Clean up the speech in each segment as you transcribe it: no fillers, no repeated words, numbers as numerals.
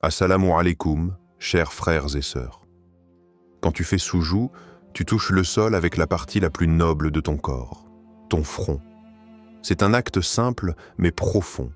Assalamu alaikum, chers frères et sœurs. Quand tu fais soujou, tu touches le sol avec la partie la plus noble de ton corps, ton front. C'est un acte simple mais profond,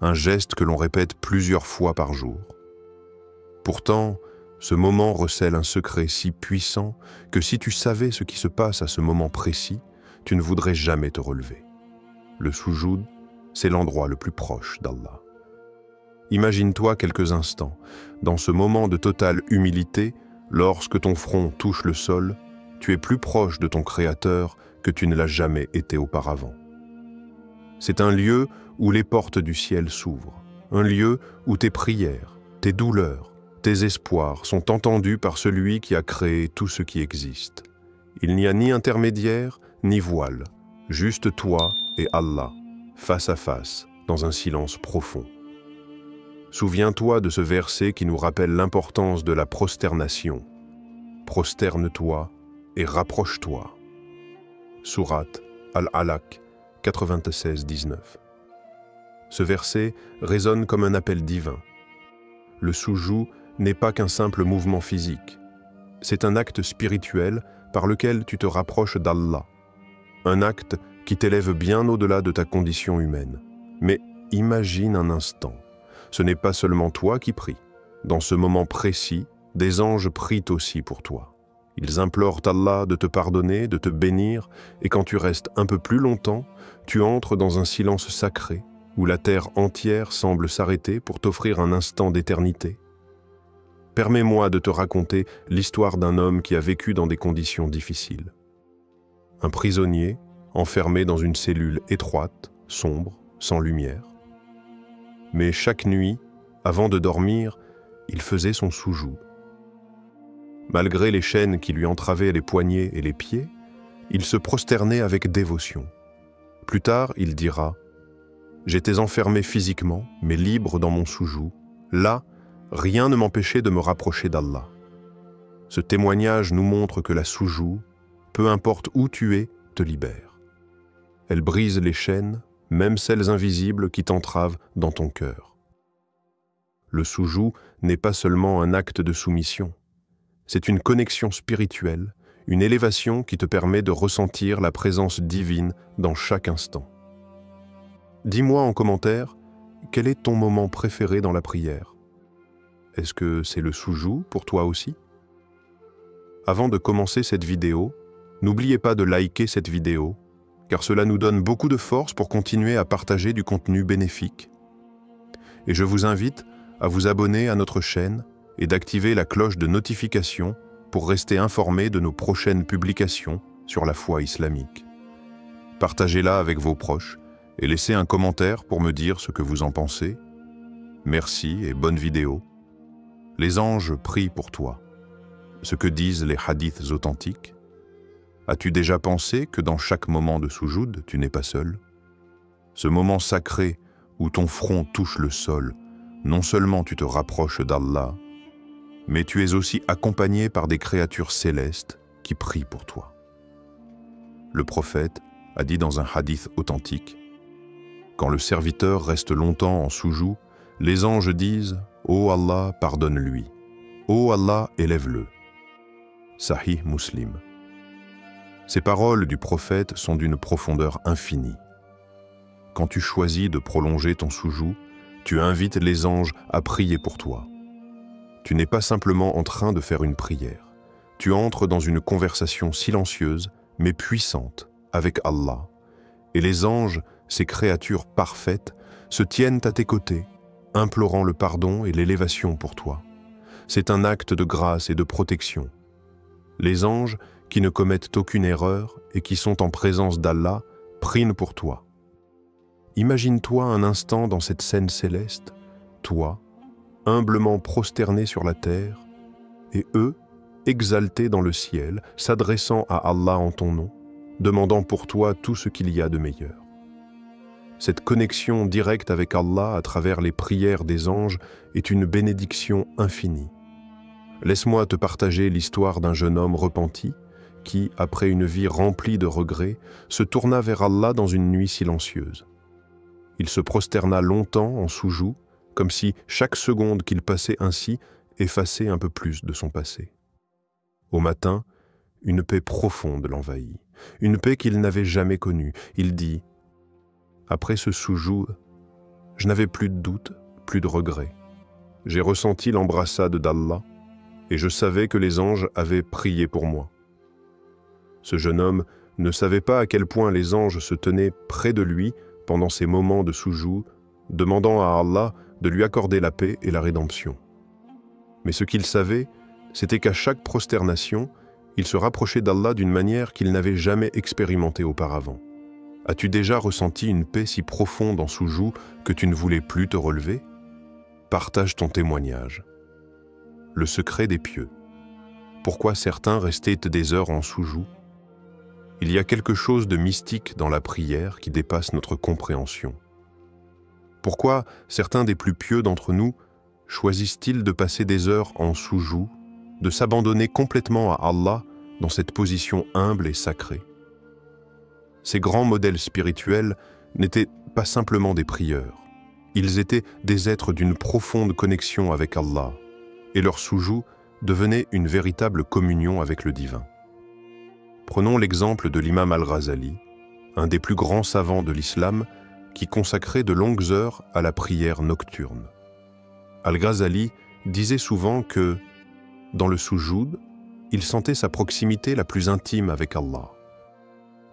un geste que l'on répète plusieurs fois par jour. Pourtant, ce moment recèle un secret si puissant que si tu savais ce qui se passe à ce moment précis, tu ne voudrais jamais te relever. Le soujoud, c'est l'endroit le plus proche d'Allah. Imagine-toi quelques instants, dans ce moment de totale humilité, lorsque ton front touche le sol, tu es plus proche de ton Créateur que tu ne l'as jamais été auparavant. C'est un lieu où les portes du ciel s'ouvrent, un lieu où tes prières, tes douleurs, tes espoirs sont entendus par celui qui a créé tout ce qui existe. Il n'y a ni intermédiaire, ni voile, juste toi et Allah, face à face, dans un silence profond. Souviens-toi de ce verset qui nous rappelle l'importance de la prosternation. Prosterne-toi et rapproche-toi. Sourate Al-Alaq 96-19. Ce verset résonne comme un appel divin. Le soujou n'est pas qu'un simple mouvement physique. C'est un acte spirituel par lequel tu te rapproches d'Allah. Un acte qui t'élève bien au-delà de ta condition humaine. Mais imagine un instant. Ce n'est pas seulement toi qui pries. Dans ce moment précis, des anges prient aussi pour toi. Ils implorent Allah de te pardonner, de te bénir, et quand tu restes un peu plus longtemps, tu entres dans un silence sacré, où la terre entière semble s'arrêter pour t'offrir un instant d'éternité. Permets-moi de te raconter l'histoire d'un homme qui a vécu dans des conditions difficiles. Un prisonnier, enfermé dans une cellule étroite, sombre, sans lumière. Mais chaque nuit, avant de dormir, il faisait son soujou. Malgré les chaînes qui lui entravaient les poignets et les pieds, il se prosternait avec dévotion. Plus tard, il dira « J'étais enfermé physiquement, mais libre dans mon soujou. Là, rien ne m'empêchait de me rapprocher d'Allah. » Ce témoignage nous montre que la soujou, peu importe où tu es, te libère. Elle brise les chaînes, même celles invisibles qui t'entravent dans ton cœur. Le soujou n'est pas seulement un acte de soumission, c'est une connexion spirituelle, une élévation qui te permet de ressentir la présence divine dans chaque instant. Dis-moi en commentaire, quel est ton moment préféré dans la prière? Est-ce que c'est le soujou pour toi aussi? Avant de commencer cette vidéo, n'oubliez pas de liker cette vidéo, car cela nous donne beaucoup de force pour continuer à partager du contenu bénéfique. Et je vous invite à vous abonner à notre chaîne et d'activer la cloche de notification pour rester informé de nos prochaines publications sur la foi islamique. Partagez-la avec vos proches et laissez un commentaire pour me dire ce que vous en pensez. Merci et bonne vidéo. Les anges prient pour toi. Ce que disent les hadiths authentiques. As-tu déjà pensé que dans chaque moment de soujoud, tu n'es pas seul? Ce moment sacré où ton front touche le sol, non seulement tu te rapproches d'Allah, mais tu es aussi accompagné par des créatures célestes qui prient pour toi. Le prophète a dit dans un hadith authentique, « Quand le serviteur reste longtemps en soujou, les anges disent « Ô Allah, pardonne-lui. Ô Allah, élève-le. » Sahih Muslim. Ces paroles du prophète sont d'une profondeur infinie. Quand tu choisis de prolonger ton soujou, tu invites les anges à prier pour toi. Tu n'es pas simplement en train de faire une prière. Tu entres dans une conversation silencieuse, mais puissante, avec Allah. Et les anges, ces créatures parfaites, se tiennent à tes côtés, implorant le pardon et l'élévation pour toi. C'est un acte de grâce et de protection. Les anges, qui ne commettent aucune erreur et qui sont en présence d'Allah, prient pour toi. Imagine-toi un instant dans cette scène céleste, toi, humblement prosterné sur la terre, et eux, exaltés dans le ciel, s'adressant à Allah en ton nom, demandant pour toi tout ce qu'il y a de meilleur. Cette connexion directe avec Allah à travers les prières des anges est une bénédiction infinie. Laisse-moi te partager l'histoire d'un jeune homme repenti qui, après une vie remplie de regrets, se tourna vers Allah dans une nuit silencieuse. Il se prosterna longtemps en soujou, comme si chaque seconde qu'il passait ainsi effaçait un peu plus de son passé. Au matin, une paix profonde l'envahit, une paix qu'il n'avait jamais connue. Il dit « Après ce soujoud, je n'avais plus de doute, plus de regret. J'ai ressenti l'embrassade d'Allah et je savais que les anges avaient prié pour moi. » Ce jeune homme ne savait pas à quel point les anges se tenaient près de lui pendant ces moments de soujoud, demandant à Allah de lui accorder la paix et la rédemption. Mais ce qu'il savait, c'était qu'à chaque prosternation, il se rapprochait d'Allah d'une manière qu'il n'avait jamais expérimentée auparavant. As-tu déjà ressenti une paix si profonde en soujoud que tu ne voulais plus te relever? Partage ton témoignage. Le secret des pieux. Pourquoi certains restaient des heures en soujoud? Il y a quelque chose de mystique dans la prière qui dépasse notre compréhension. Pourquoi certains des plus pieux d'entre nous choisissent-ils de passer des heures en soujoud, de s'abandonner complètement à Allah dans cette position humble et sacrée? Ces grands modèles spirituels n'étaient pas simplement des prieurs. Ils étaient des êtres d'une profonde connexion avec Allah, et leur soujoud devenait une véritable communion avec le divin. Prenons l'exemple de l'imam Al-Ghazali, un des plus grands savants de l'islam qui consacrait de longues heures à la prière nocturne. Al-Ghazali disait souvent que, dans le soujoud, il sentait sa proximité la plus intime avec Allah.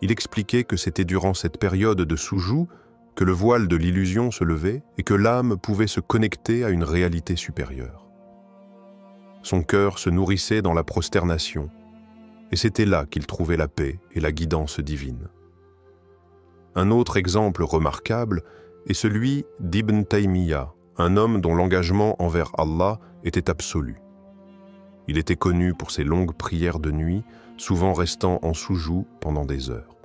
Il expliquait que c'était durant cette période de soujoud que le voile de l'illusion se levait et que l'âme pouvait se connecter à une réalité supérieure. Son cœur se nourrissait dans la prosternation, et c'était là qu'il trouvait la paix et la guidance divine. Un autre exemple remarquable est celui d'Ibn Taymiyyah, un homme dont l'engagement envers Allah était absolu. Il était connu pour ses longues prières de nuit, souvent restant en soujoud pendant des heures.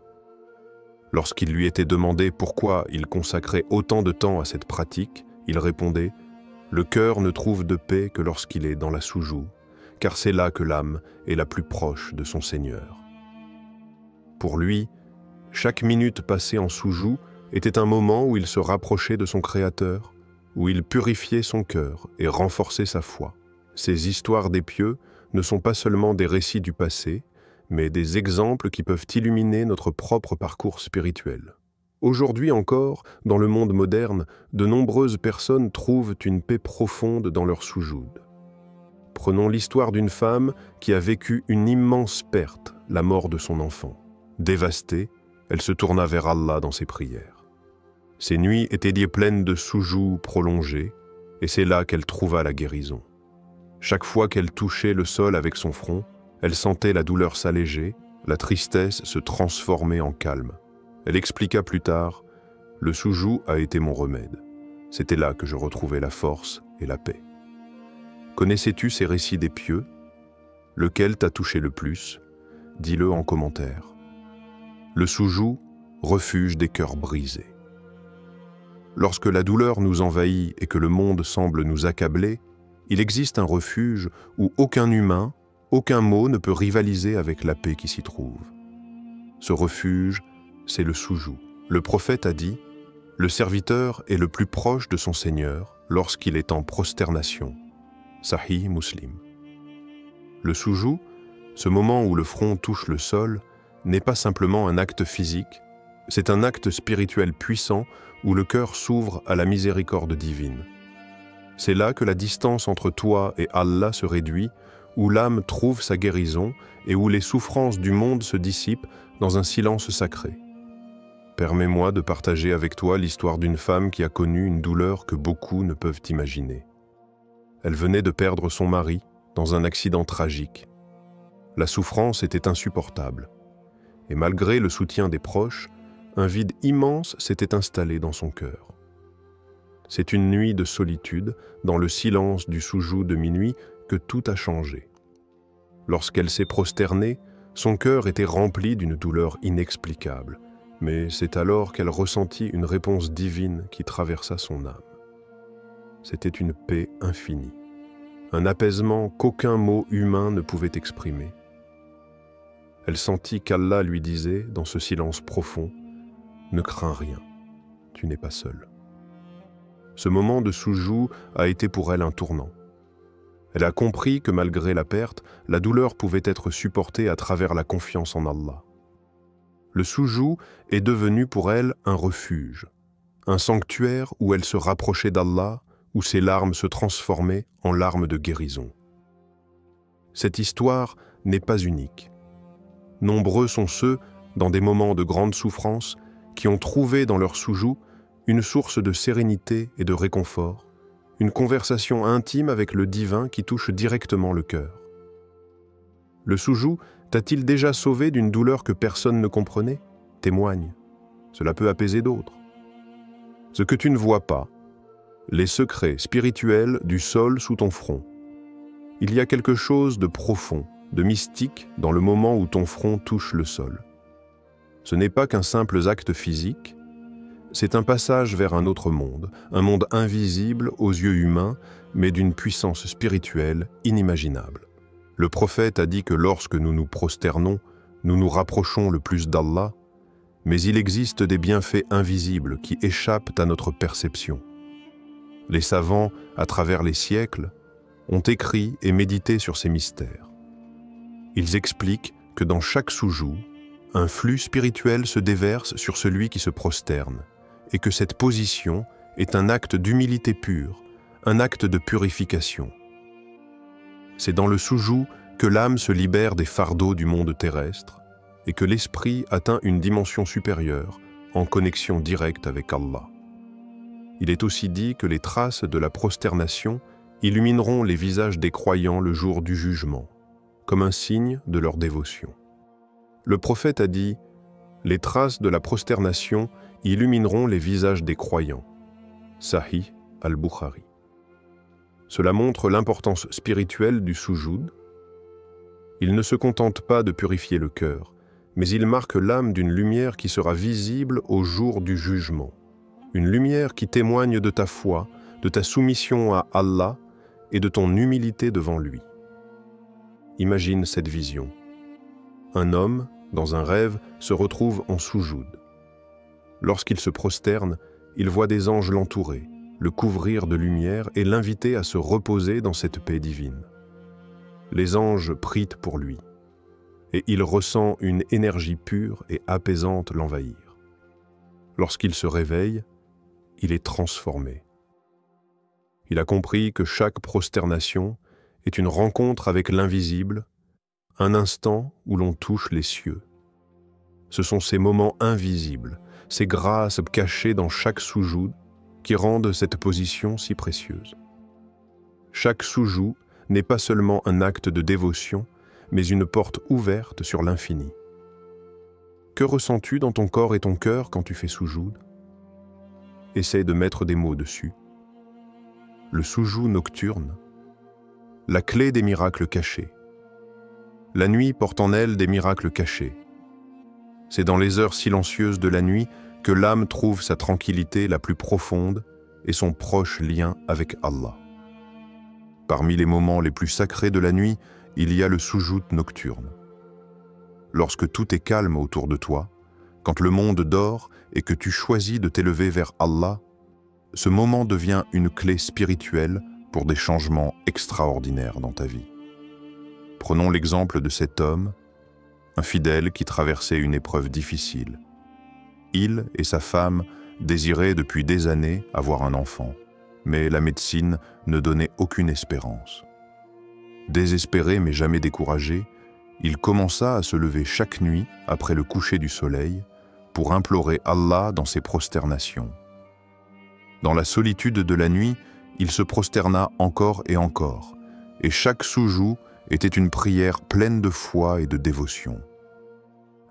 Lorsqu'il lui était demandé pourquoi il consacrait autant de temps à cette pratique, il répondait « Le cœur ne trouve de paix que lorsqu'il est dans la soujoud, car c'est là que l'âme est la plus proche de son Seigneur. » Pour lui, chaque minute passée en soujoud était un moment où il se rapprochait de son Créateur, où il purifiait son cœur et renforçait sa foi. Ces histoires des pieux ne sont pas seulement des récits du passé, mais des exemples qui peuvent illuminer notre propre parcours spirituel. Aujourd'hui encore, dans le monde moderne, de nombreuses personnes trouvent une paix profonde dans leur soujoud. Prenons l'histoire d'une femme qui a vécu une immense perte, la mort de son enfant. Dévastée, elle se tourna vers Allah dans ses prières. Ses nuits étaient pleines de soujoud prolongés, et c'est là qu'elle trouva la guérison. Chaque fois qu'elle touchait le sol avec son front, elle sentait la douleur s'alléger, la tristesse se transformer en calme. Elle expliqua plus tard « Le soujoud a été mon remède. C'était là que je retrouvais la force et la paix. » Connaissais-tu ces récits des pieux? Lequel t'a touché le plus? Dis-le en commentaire. Le soujoud, refuge des cœurs brisés. Lorsque la douleur nous envahit et que le monde semble nous accabler, il existe un refuge où aucun humain, aucun mot ne peut rivaliser avec la paix qui s'y trouve. Ce refuge, c'est le soujoud. Le prophète a dit « Le serviteur est le plus proche de son Seigneur lorsqu'il est en prosternation. » Sahih Muslim. Le soujoud, ce moment où le front touche le sol, n'est pas simplement un acte physique, c'est un acte spirituel puissant où le cœur s'ouvre à la miséricorde divine. C'est là que la distance entre toi et Allah se réduit, où l'âme trouve sa guérison et où les souffrances du monde se dissipent dans un silence sacré. Permets-moi de partager avec toi l'histoire d'une femme qui a connu une douleur que beaucoup ne peuvent imaginer. Elle venait de perdre son mari dans un accident tragique. La souffrance était insupportable. Et malgré le soutien des proches, un vide immense s'était installé dans son cœur. C'est une nuit de solitude, dans le silence du soujoud de minuit, que tout a changé. Lorsqu'elle s'est prosternée, son cœur était rempli d'une douleur inexplicable, mais c'est alors qu'elle ressentit une réponse divine qui traversa son âme. C'était une paix infinie, un apaisement qu'aucun mot humain ne pouvait exprimer. Elle sentit qu'Allah lui disait, dans ce silence profond, « Ne crains rien, tu n'es pas seul. » Ce moment de soujou a été pour elle un tournant. Elle a compris que malgré la perte, la douleur pouvait être supportée à travers la confiance en Allah. Le soujou est devenu pour elle un refuge, un sanctuaire où elle se rapprochait d'Allah, où ses larmes se transformaient en larmes de guérison. Cette histoire n'est pas unique. Nombreux sont ceux, dans des moments de grande souffrance, qui ont trouvé dans leur soujou une source de sérénité et de réconfort, une conversation intime avec le divin qui touche directement le cœur. Le soujou t'a-t-il déjà sauvé d'une douleur que personne ne comprenait? Témoigne. Cela peut apaiser d'autres. Ce que tu ne vois pas, les secrets spirituels du sol sous ton front. Il y a quelque chose de profond, de mystique dans le moment où ton front touche le sol. Ce n'est pas qu'un simple acte physique, c'est un passage vers un autre monde, un monde invisible aux yeux humains, mais d'une puissance spirituelle inimaginable. Le prophète a dit que lorsque nous nous prosternons, nous nous rapprochons le plus d'Allah, mais il existe des bienfaits invisibles qui échappent à notre perception. Les savants, à travers les siècles, ont écrit et médité sur ces mystères. Ils expliquent que dans chaque soujou, un flux spirituel se déverse sur celui qui se prosterne, et que cette position est un acte d'humilité pure, un acte de purification. C'est dans le soujou que l'âme se libère des fardeaux du monde terrestre et que l'esprit atteint une dimension supérieure en connexion directe avec Allah. Il est aussi dit que les traces de la prosternation illumineront les visages des croyants le jour du jugement, comme un signe de leur dévotion. Le prophète a dit « Les traces de la prosternation illumineront les visages des croyants » Sahih al-Bukhari. Cela montre l'importance spirituelle du soujoud. Il ne se contente pas de purifier le cœur, mais il marque l'âme d'une lumière qui sera visible au jour du jugement. Une lumière qui témoigne de ta foi, de ta soumission à Allah et de ton humilité devant lui. Imagine cette vision. Un homme, dans un rêve, se retrouve en soujoud. Lorsqu'il se prosterne, il voit des anges l'entourer, le couvrir de lumière et l'inviter à se reposer dans cette paix divine. Les anges prient pour lui, et il ressent une énergie pure et apaisante l'envahir. Lorsqu'il se réveille, il est transformé. Il a compris que chaque prosternation est une rencontre avec l'invisible, un instant où l'on touche les cieux. Ce sont ces moments invisibles, ces grâces cachées dans chaque soujoud qui rendent cette position si précieuse. Chaque soujou n'est pas seulement un acte de dévotion, mais une porte ouverte sur l'infini. Que ressens-tu dans ton corps et ton cœur quand tu fais soujoud? Essaie de mettre des mots dessus. Le soujou nocturne, la clé des miracles cachés. La nuit porte en elle des miracles cachés. C'est dans les heures silencieuses de la nuit que l'âme trouve sa tranquillité la plus profonde et son proche lien avec Allah. Parmi les moments les plus sacrés de la nuit, il y a le soujoud nocturne. Lorsque tout est calme autour de toi, quand le monde dort et que tu choisis de t'élever vers Allah, ce moment devient une clé spirituelle pour des changements extraordinaires dans ta vie. Prenons l'exemple de cet homme, un fidèle qui traversait une épreuve difficile. Il et sa femme désiraient depuis des années avoir un enfant, mais la médecine ne donnait aucune espérance. Désespéré mais jamais découragé, il commença à se lever chaque nuit après le coucher du soleil pour implorer Allah dans ses prosternations. Dans la solitude de la nuit, il se prosterna encore, et chaque soujou était une prière pleine de foi et de dévotion.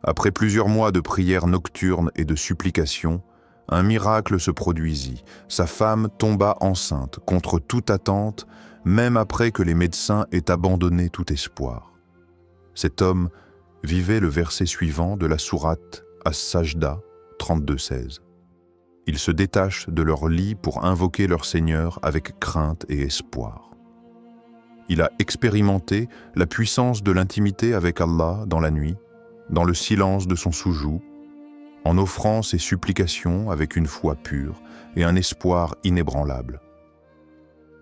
Après plusieurs mois de prières nocturnes et de supplications, un miracle se produisit. Sa femme tomba enceinte contre toute attente, même après que les médecins aient abandonné tout espoir. Cet homme vivait le verset suivant de la sourate As-Sajda 32-16. Ils se détachent de leur lit pour invoquer leur Seigneur avec crainte et espoir. Il a expérimenté la puissance de l'intimité avec Allah dans la nuit, dans le silence de son soujou, en offrant ses supplications avec une foi pure et un espoir inébranlable.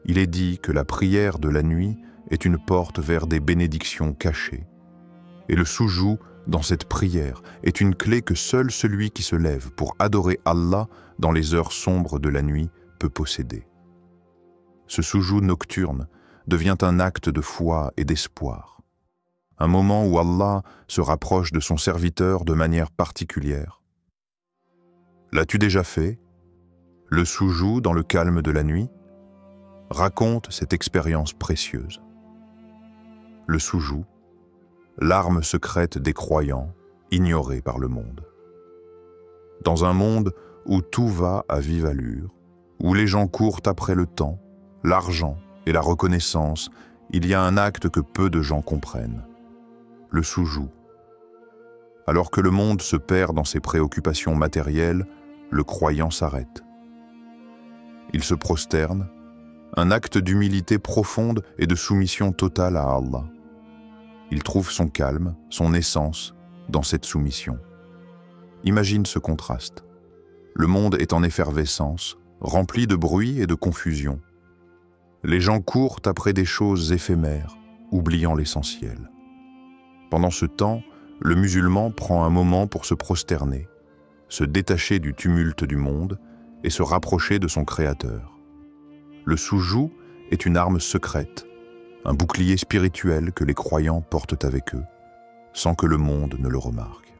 Il est dit que la prière de la nuit est une porte vers des bénédictions cachées, et le soujou dans cette prière est une clé que seul celui qui se lève pour adorer Allah dans les heures sombres de la nuit peut posséder. Ce soujou nocturne devient un acte de foi et d'espoir, un moment où Allah se rapproche de son serviteur de manière particulière. L'as-tu déjà fait? Le soujou dans le calme de la nuit? Raconte cette expérience précieuse. Le soujou, l'arme secrète des croyants, ignorée par le monde. Dans un monde où tout va à vive allure, où les gens courent après le temps, l'argent et la reconnaissance, il y a un acte que peu de gens comprennent. Le soujou. Alors que le monde se perd dans ses préoccupations matérielles, le croyant s'arrête. Il se prosterne, un acte d'humilité profonde et de soumission totale à Allah. Il trouve son calme, son essence, dans cette soumission. Imagine ce contraste. Le monde est en effervescence, rempli de bruit et de confusion. Les gens courent après des choses éphémères, oubliant l'essentiel. Pendant ce temps, le musulman prend un moment pour se prosterner, se détacher du tumulte du monde et se rapprocher de son Créateur. Le soujou est une arme secrète, un bouclier spirituel que les croyants portent avec eux, sans que le monde ne le remarque.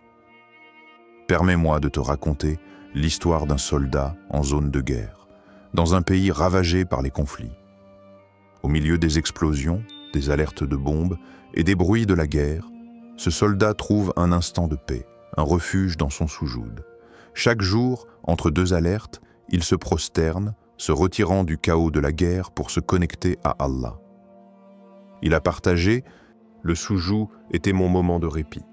Permets-moi de te raconter l'histoire d'un soldat en zone de guerre, dans un pays ravagé par les conflits. Au milieu des explosions, des alertes de bombes et des bruits de la guerre, ce soldat trouve un instant de paix, un refuge dans son soujoud. Chaque jour, entre deux alertes, il se prosterne, se retirant du chaos de la guerre pour se connecter à Allah. Il a partagé « Le soujou était mon moment de répit.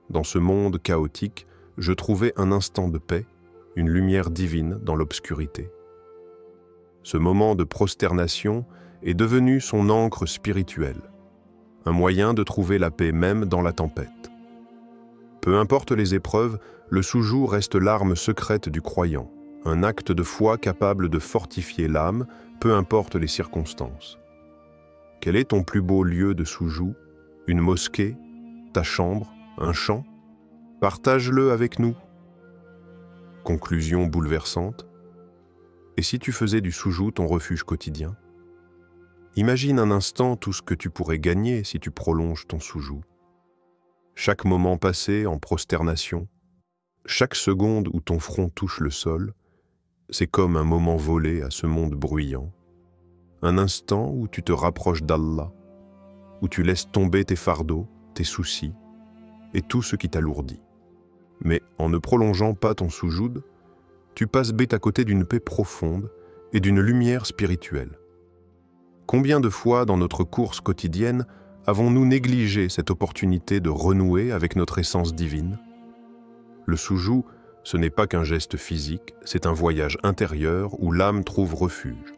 Dans ce monde chaotique, je trouvais un instant de paix, une lumière divine dans l'obscurité. Ce moment de prosternation est devenu son ancre spirituelle, un moyen de trouver la paix même dans la tempête. Peu importe les épreuves, le soujou reste l'arme secrète du croyant, un acte de foi capable de fortifier l'âme, peu importe les circonstances. Quel est ton plus beau lieu de soujou? Une mosquée? Ta chambre? Un champ? Partage-le avec nous. Conclusion bouleversante. Et si tu faisais du soujou ton refuge quotidien? Imagine un instant tout ce que tu pourrais gagner si tu prolonges ton soujou. Chaque moment passé en prosternation, chaque seconde où ton front touche le sol, c'est comme un moment volé à ce monde bruyant. Un instant où tu te rapproches d'Allah, où tu laisses tomber tes fardeaux, tes soucis et tout ce qui t'alourdit. Mais en ne prolongeant pas ton soujoud, tu passes bête à côté d'une paix profonde et d'une lumière spirituelle. Combien de fois dans notre course quotidienne avons-nous négligé cette opportunité de renouer avec notre essence divine? Le soujou, ce n'est pas qu'un geste physique, c'est un voyage intérieur où l'âme trouve refuge.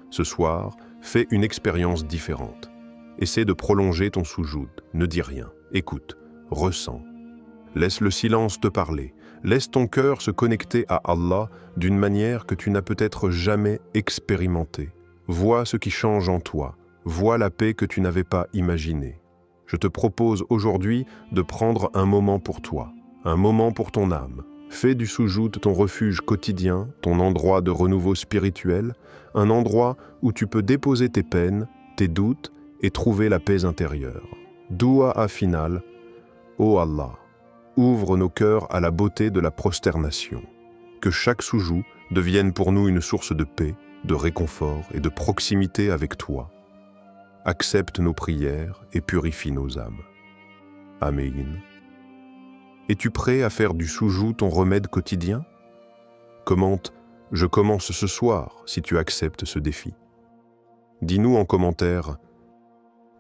Ce soir, fais une expérience différente. Essaie de prolonger ton soujoud, ne dis rien, écoute, ressens. Laisse le silence te parler, laisse ton cœur se connecter à Allah d'une manière que tu n'as peut-être jamais expérimentée. Vois ce qui change en toi, vois la paix que tu n'avais pas imaginée. Je te propose aujourd'hui de prendre un moment pour toi, un moment pour ton âme. Fais du soujoud ton refuge quotidien, ton endroit de renouveau spirituel, un endroit où tu peux déposer tes peines, tes doutes et trouver la paix intérieure. Doua finale, ô Allah, ouvre nos cœurs à la beauté de la prosternation. Que chaque soujou devienne pour nous une source de paix, de réconfort et de proximité avec toi. Accepte nos prières et purifie nos âmes. Amen. Es-tu prêt à faire du soujou ton remède quotidien? Commente « Je commence ce soir » si tu acceptes ce défi. Dis-nous en commentaire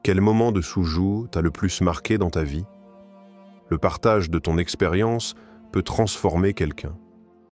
quel moment de soujou t'a le plus marqué dans ta vie. Le partage de ton expérience peut transformer quelqu'un.